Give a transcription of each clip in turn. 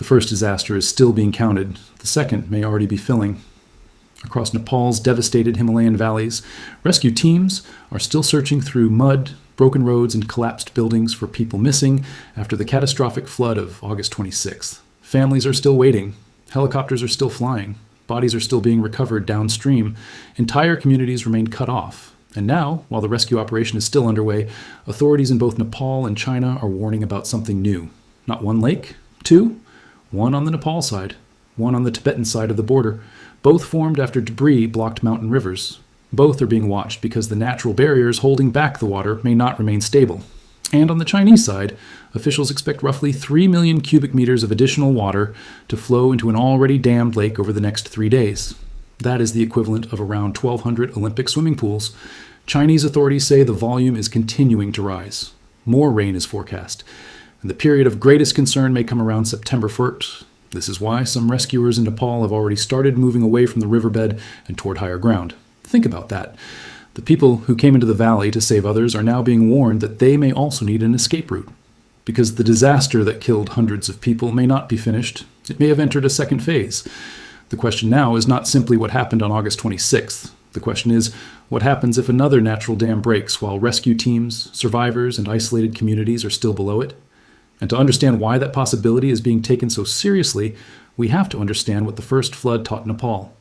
The first disaster is still being counted. The second may already be filling. Across Nepal's devastated Himalayan valleys, rescue teams are still searching through mud, broken roads, and collapsed buildings for people missing after the catastrophic flood of August 26th. Families are still waiting. Helicopters are still flying. Bodies are still being recovered downstream. Entire communities remain cut off. And now, while the rescue operation is still underway, authorities in both Nepal and China are warning about something new. Not one lake, two. One on the Nepal side, one on the Tibetan side of the border. Both formed after debris blocked mountain rivers. Both are being watched because the natural barriers holding back the water may not remain stable. And on the Chinese side, officials expect roughly 3 million cubic meters of additional water to flow into an already dammed lake over the next 3 days. That is the equivalent of around 1,200 Olympic swimming pools. Chinese authorities say the volume is continuing to rise. More rain is forecast, and the period of greatest concern may come around September 1st. This is why some rescuers in Nepal have already started moving away from the riverbed and toward higher ground. Think about that. The people who came into the valley to save others are now being warned that they may also need an escape route. Because the disaster that killed hundreds of people may not be finished, it may have entered a second phase. The question now is not simply what happened on August 26th. The question is, what happens if another natural dam breaks while rescue teams, survivors, and isolated communities are still below it? And to understand why that possibility is being taken so seriously, we have to understand what the first flood taught Nepal.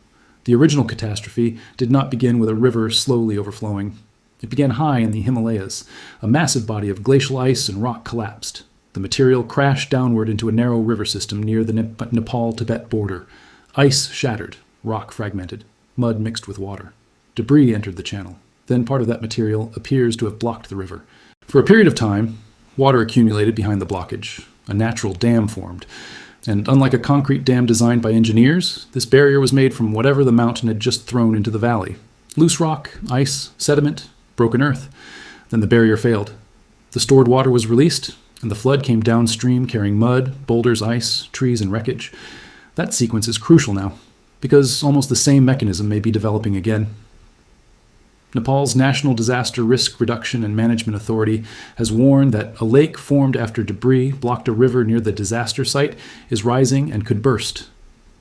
The original catastrophe did not begin with a river slowly overflowing. It began high in the Himalayas. A massive body of glacial ice and rock collapsed. The material crashed downward into a narrow river system near the Nepal-Tibet border. Ice shattered, rock fragmented, mud mixed with water. Debris entered the channel. Then part of that material appears to have blocked the river. For a period of time, water accumulated behind the blockage. A natural dam formed. And unlike a concrete dam designed by engineers, this barrier was made from whatever the mountain had just thrown into the valley. Loose rock, ice, sediment, broken earth. Then the barrier failed. The stored water was released, and the flood came downstream carrying mud, boulders, ice, trees, and wreckage. That sequence is crucial now, because almost the same mechanism may be developing again. Nepal's National Disaster Risk Reduction and Management Authority has warned that a lake formed after debris blocked a river near the disaster site is rising and could burst.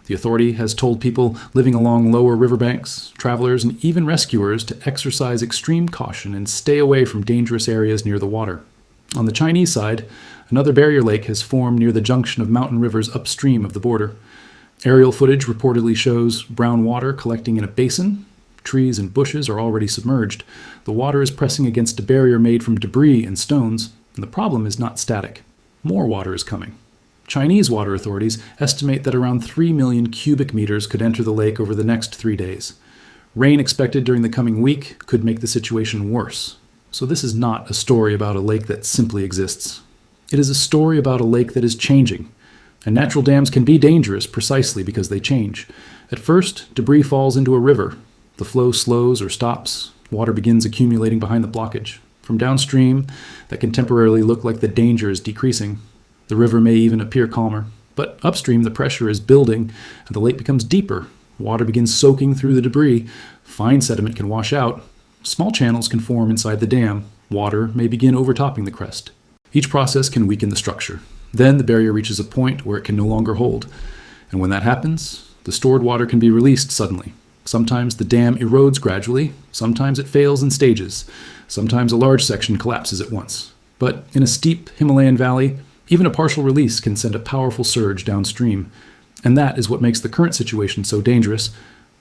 The authority has told people living along lower riverbanks, travelers, and even rescuers to exercise extreme caution and stay away from dangerous areas near the water. On the Chinese side, another barrier lake has formed near the junction of mountain rivers upstream of the border. Aerial footage reportedly shows brown water collecting in a basin. Trees and bushes are already submerged. The water is pressing against a barrier made from debris and stones, and the problem is not static. More water is coming. Chinese water authorities estimate that around 3 million cubic meters could enter the lake over the next 3 days. Rain expected during the coming week could make the situation worse. So this is not a story about a lake that simply exists. It is a story about a lake that is changing. And natural dams can be dangerous precisely because they change. At first, debris falls into a river. The flow slows or stops. Water begins accumulating behind the blockage. From downstream, that can temporarily look like the danger is decreasing. The river may even appear calmer. But upstream, the pressure is building, and the lake becomes deeper. Water begins soaking through the debris. Fine sediment can wash out. Small channels can form inside the dam. Water may begin overtopping the crest. Each process can weaken the structure. Then the barrier reaches a point where it can no longer hold. And when that happens, the stored water can be released suddenly. Sometimes the dam erodes gradually, sometimes it fails in stages, sometimes a large section collapses at once. But in a steep Himalayan valley, even a partial release can send a powerful surge downstream. And that is what makes the current situation so dangerous.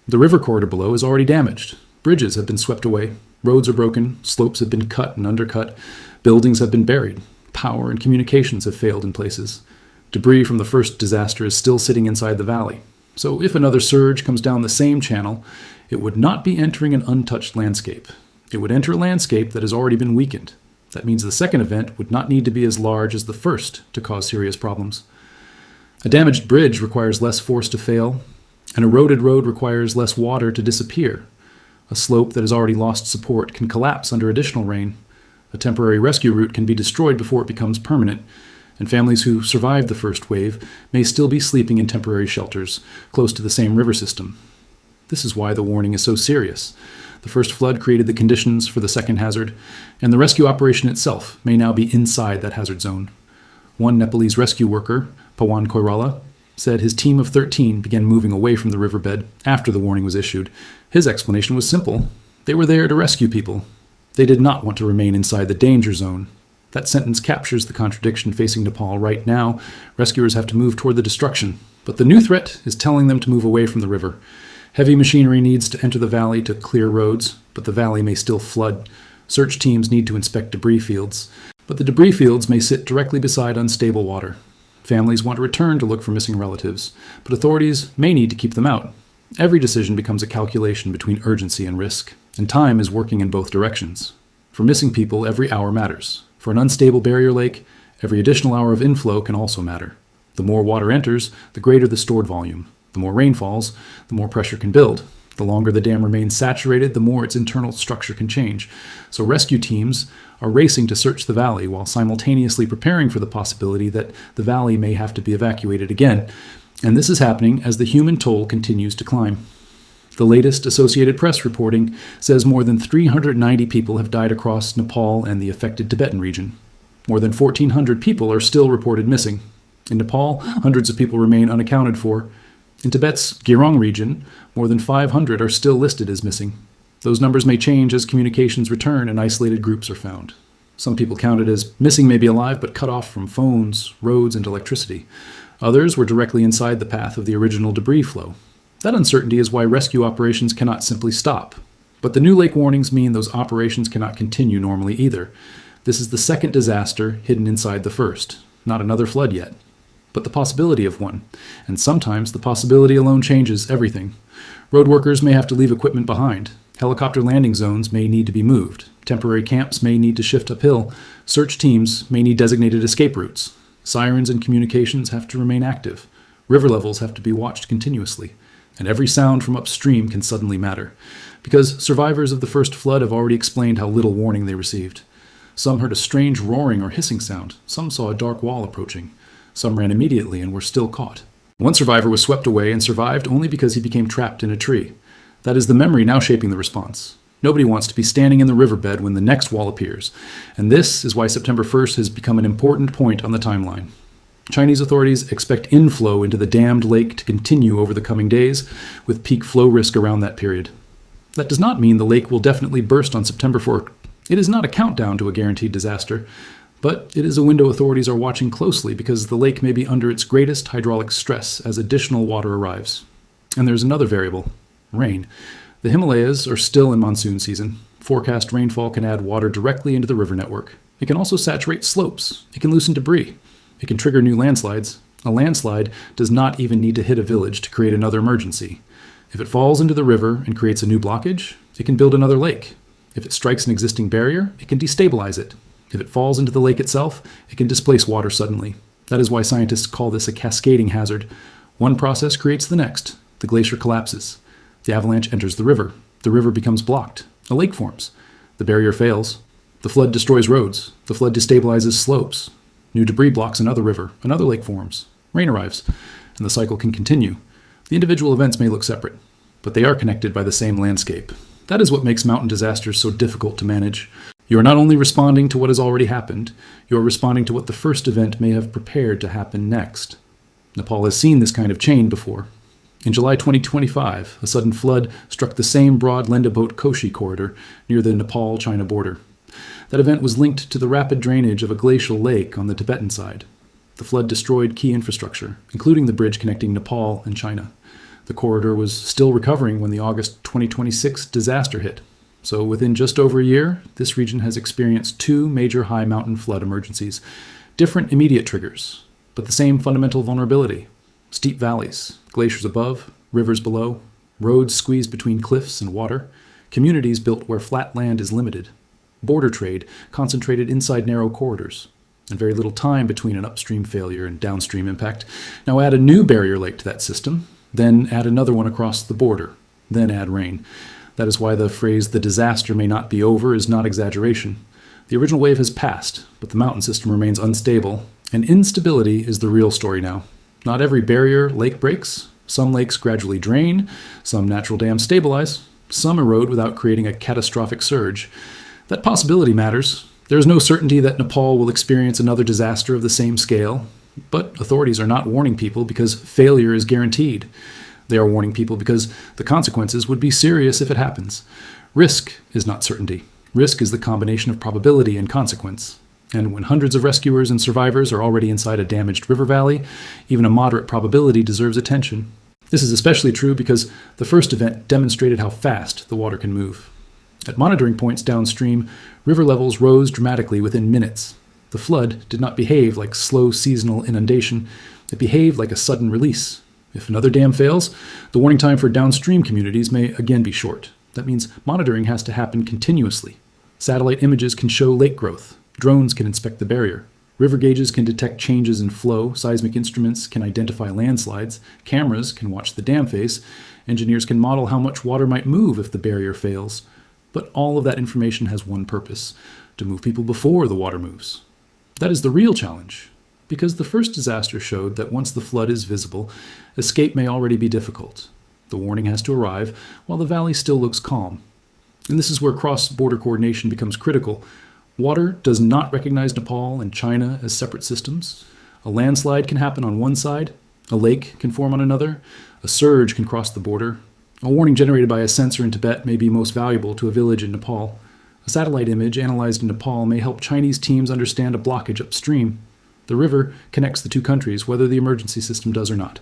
The river corridor below is already damaged. Bridges have been swept away, roads are broken, slopes have been cut and undercut, buildings have been buried, power and communications have failed in places. Debris from the first disaster is still sitting inside the valley. So if another surge comes down the same channel, it would not be entering an untouched landscape. It would enter a landscape that has already been weakened. That means the second event would not need to be as large as the first to cause serious problems. A damaged bridge requires less force to fail. An eroded road requires less water to disappear. A slope that has already lost support can collapse under additional rain. A temporary rescue route can be destroyed before it becomes permanent. And families who survived the first wave may still be sleeping in temporary shelters close to the same river system. This is why the warning is so serious. The first flood created the conditions for the second hazard, and the rescue operation itself may now be inside that hazard zone. One Nepalese rescue worker, Pawan Koirala, said his team of 13 began moving away from the riverbed after the warning was issued. His explanation was simple. They were there to rescue people. They did not want to remain inside the danger zone. That sentence captures the contradiction facing Nepal right now. Rescuers have to move toward the destruction, but the new threat is telling them to move away from the river. Heavy machinery needs to enter the valley to clear roads, but the valley may still flood. Search teams need to inspect debris fields, but the debris fields may sit directly beside unstable water. Families want to return to look for missing relatives, but authorities may need to keep them out. Every decision becomes a calculation between urgency and risk, and time is working in both directions. For missing people, every hour matters. For an unstable barrier lake, every additional hour of inflow can also matter. The more water enters, the greater the stored volume. The more rain falls, the more pressure can build. The longer the dam remains saturated, the more its internal structure can change. So rescue teams are racing to search the valley while simultaneously preparing for the possibility that the valley may have to be evacuated again. And this is happening as the human toll continues to climb. The latest Associated Press reporting says more than 390 people have died across Nepal and the affected Tibetan region. More than 1,400 people are still reported missing. In Nepal, hundreds of people remain unaccounted for. In Tibet's Girong region, more than 500 are still listed as missing. Those numbers may change as communications return and isolated groups are found. Some people counted as missing may be alive but cut off from phones, roads, and electricity. Others were directly inside the path of the original debris flow. That uncertainty is why rescue operations cannot simply stop. But the new lake warnings mean those operations cannot continue normally either. This is the second disaster hidden inside the first, not another flood yet, but the possibility of one. And sometimes the possibility alone changes everything. Road workers may have to leave equipment behind. Helicopter landing zones may need to be moved. Temporary camps may need to shift uphill. Search teams may need designated escape routes. Sirens and communications have to remain active. River levels have to be watched continuously. And every sound from upstream can suddenly matter, because survivors of the first flood have already explained how little warning they received. Some heard a strange roaring or hissing sound. Some saw a dark wall approaching. Some ran immediately and were still caught. One survivor was swept away and survived only because he became trapped in a tree. That is the memory now shaping the response. Nobody wants to be standing in the riverbed when the next wall appears, and this is why September 1st has become an important point on the timeline. Chinese authorities expect inflow into the dammed lake to continue over the coming days, with peak flow risk around that period. That does not mean the lake will definitely burst on September 4th. It is not a countdown to a guaranteed disaster, but it is a window authorities are watching closely because the lake may be under its greatest hydraulic stress as additional water arrives. And there's another variable: rain. The Himalayas are still in monsoon season. Forecast rainfall can add water directly into the river network. It can also saturate slopes. It can loosen debris. It can trigger new landslides. A landslide does not even need to hit a village to create another emergency. If it falls into the river and creates a new blockage, it can build another lake. If it strikes an existing barrier, it can destabilize it. If it falls into the lake itself, it can displace water suddenly. That is why scientists call this a cascading hazard. One process creates the next. The glacier collapses. The avalanche enters the river. The river becomes blocked. A lake forms. The barrier fails. The flood destroys roads. The flood destabilizes slopes. New debris blocks another river. Another lake forms. Rain arrives. And the cycle can continue. The individual events may look separate, but they are connected by the same landscape. That is what makes mountain disasters so difficult to manage. You are not only responding to what has already happened, you are responding to what the first event may have prepared to happen next. Nepal has seen this kind of chain before. In July 2025, a sudden flood struck the same broad Lendabot-Koshi corridor near the Nepal China border. That event was linked to the rapid drainage of a glacial lake on the Tibetan side. The flood destroyed key infrastructure, including the bridge connecting Nepal and China. The corridor was still recovering when the August 2026 disaster hit. So within just over a year, this region has experienced two major high mountain flood emergencies. Different immediate triggers, but the same fundamental vulnerability. Steep valleys, glaciers above, rivers below, roads squeezed between cliffs and water, communities built where flat land is limited, border trade concentrated inside narrow corridors, and very little time between an upstream failure and downstream impact. Now add a new barrier lake to that system, then add another one across the border, then add rain. That is why the phrase "the disaster may not be over" is not exaggeration. The original wave has passed, but the mountain system remains unstable, and instability is the real story now. Not every barrier lake breaks. Some lakes gradually drain, some natural dams stabilize, some erode without creating a catastrophic surge. That possibility matters. There is no certainty that Nepal will experience another disaster of the same scale. But authorities are not warning people because failure is guaranteed. They are warning people because the consequences would be serious if it happens. Risk is not certainty. Risk is the combination of probability and consequence. And when hundreds of rescuers and survivors are already inside a damaged river valley, even a moderate probability deserves attention. This is especially true because the first event demonstrated how fast the water can move. At monitoring points downstream, river levels rose dramatically within minutes. The flood did not behave like slow seasonal inundation. It behaved like a sudden release. If another dam fails, the warning time for downstream communities may again be short. That means monitoring has to happen continuously. Satellite images can show lake growth. Drones can inspect the barrier. River gauges can detect changes in flow. Seismic instruments can identify landslides. Cameras can watch the dam face. Engineers can model how much water might move if the barrier fails. But all of that information has one purpose: to move people before the water moves. That is the real challenge, because the first disaster showed that once the flood is visible, escape may already be difficult. The warning has to arrive while the valley still looks calm. And this is where cross-border coordination becomes critical. Water does not recognize Nepal and China as separate systems. A landslide can happen on one side, a lake can form on another, a surge can cross the border. A warning generated by a sensor in Tibet may be most valuable to a village in Nepal. A satellite image analyzed in Nepal may help Chinese teams understand a blockage upstream. The river connects the two countries, whether the emergency system does or not.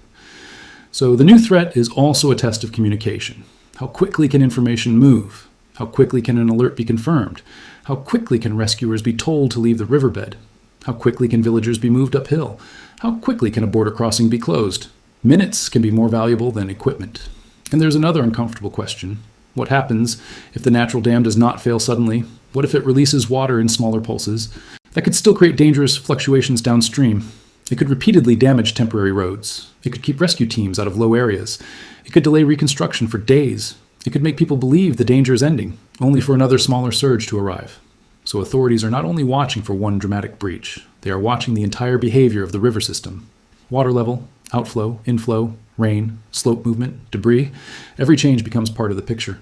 So the new threat is also a test of communication. How quickly can information move? How quickly can an alert be confirmed? How quickly can rescuers be told to leave the riverbed? How quickly can villagers be moved uphill? How quickly can a border crossing be closed? Minutes can be more valuable than equipment. And there's another uncomfortable question. What happens if the natural dam does not fail suddenly? What if it releases water in smaller pulses? That could still create dangerous fluctuations downstream. It could repeatedly damage temporary roads. It could keep rescue teams out of low areas. It could delay reconstruction for days. It could make people believe the danger is ending, only for another smaller surge to arrive. So authorities are not only watching for one dramatic breach, they are watching the entire behavior of the river system. Water level, outflow, inflow, rain, slope movement, debris, every change becomes part of the picture.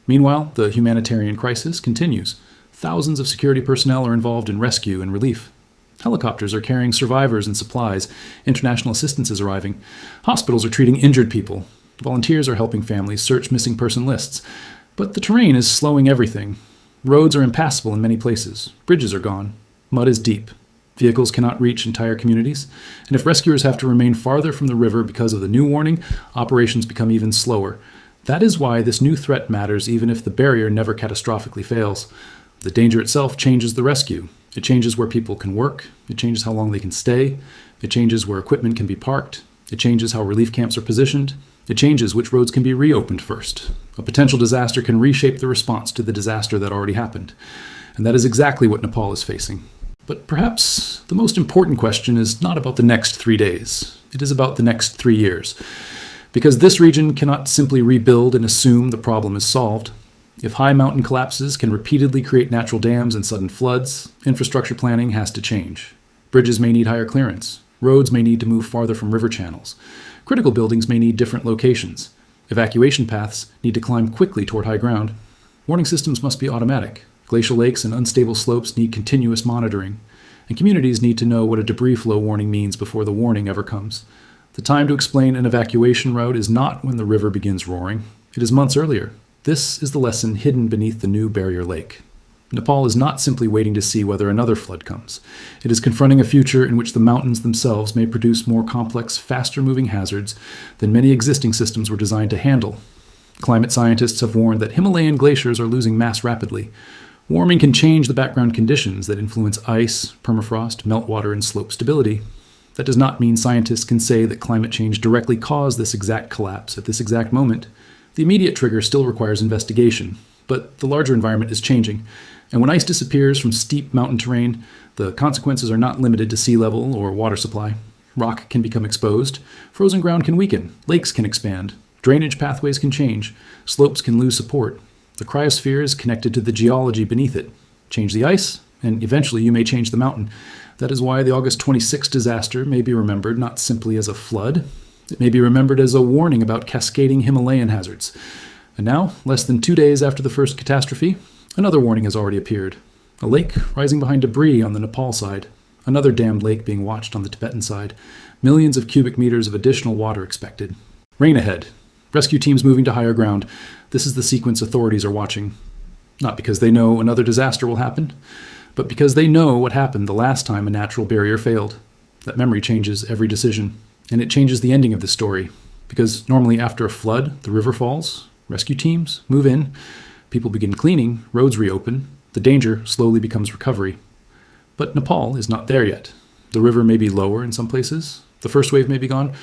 Meanwhile, the humanitarian crisis continues. Thousands of security personnel are involved in rescue and relief. Helicopters are carrying survivors and supplies. International assistance is arriving. Hospitals are treating injured people. Volunteers are helping families search missing person lists. But the terrain is slowing everything. Roads are impassable in many places. Bridges are gone. Mud is deep. Vehicles cannot reach entire communities. And if rescuers have to remain farther from the river because of the new warning, operations become even slower. That is why this new threat matters even if the barrier never catastrophically fails. The danger itself changes the rescue. It changes where people can work. It changes how long they can stay. It changes where equipment can be parked. It changes how relief camps are positioned. It changes which roads can be reopened first. A potential disaster can reshape the response to the disaster that already happened. And that is exactly what Nepal is facing. But perhaps the most important question is not about the next 3 days. It is about the next 3 years. Because this region cannot simply rebuild and assume the problem is solved. If high mountain collapses can repeatedly create natural dams and sudden floods, infrastructure planning has to change. Bridges may need higher clearance. Roads may need to move farther from river channels. Critical buildings may need different locations. Evacuation paths need to climb quickly toward high ground. Warning systems must be automatic. Glacial lakes and unstable slopes need continuous monitoring. And communities need to know what a debris flow warning means before the warning ever comes. The time to explain an evacuation route is not when the river begins roaring. It is months earlier. This is the lesson hidden beneath the new barrier lake. Nepal is not simply waiting to see whether another flood comes. It is confronting a future in which the mountains themselves may produce more complex, faster-moving hazards than many existing systems were designed to handle. Climate scientists have warned that Himalayan glaciers are losing mass rapidly. Warming can change the background conditions that influence ice, permafrost, meltwater, and slope stability. That does not mean scientists can say that climate change directly caused this exact collapse at this exact moment. The immediate trigger still requires investigation, but the larger environment is changing. And when ice disappears from steep mountain terrain, the consequences are not limited to sea level or water supply. Rock can become exposed, frozen ground can weaken, lakes can expand, drainage pathways can change, slopes can lose support. The cryosphere is connected to the geology beneath it. Change the ice, and eventually you may change the mountain. That is why the August 26 disaster may be remembered not simply as a flood. It may be remembered as a warning about cascading Himalayan hazards. And now, less than 2 days after the first catastrophe, another warning has already appeared. A lake rising behind debris on the Nepal side. Another dammed lake being watched on the Tibetan side. Millions of cubic meters of additional water expected. Rain ahead. Rescue teams moving to higher ground. This is the sequence authorities are watching. Not because they know another disaster will happen, but because they know what happened the last time a natural barrier failed. That memory changes every decision. And it changes the ending of this story. Because normally after a flood, the river falls, rescue teams move in, people begin cleaning, roads reopen, the danger slowly becomes recovery. But Nepal is not there yet. The river may be lower in some places, the first wave may be gone,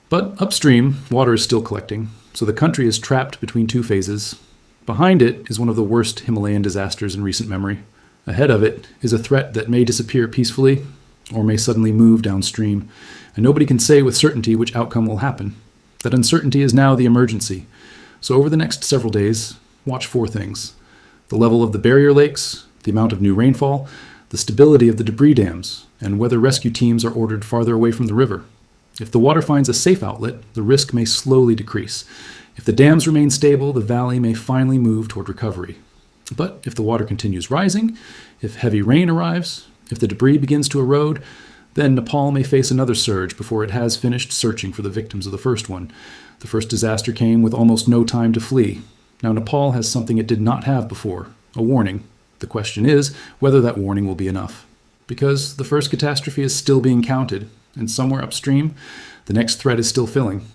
but upstream, water is still collecting, so the country is trapped between two phases. Behind it is one of the worst Himalayan disasters in recent memory. Ahead of it is a threat that may disappear peacefully or may suddenly move downstream, and nobody can say with certainty which outcome will happen. That uncertainty is now the emergency. So over the next several days, watch 4 things: the level of the barrier lakes, the amount of new rainfall, the stability of the debris dams, and whether rescue teams are ordered farther away from the river. If the water finds a safe outlet, the risk may slowly decrease. If the dams remain stable, the valley may finally move toward recovery. But if the water continues rising, if heavy rain arrives, if the debris begins to erode, then Nepal may face another surge before it has finished searching for the victims of the first one. The first disaster came with almost no time to flee. Now Nepal has something it did not have before, a warning. The question is whether that warning will be enough. Because the first catastrophe is still being counted, and somewhere upstream, the next threat is still filling.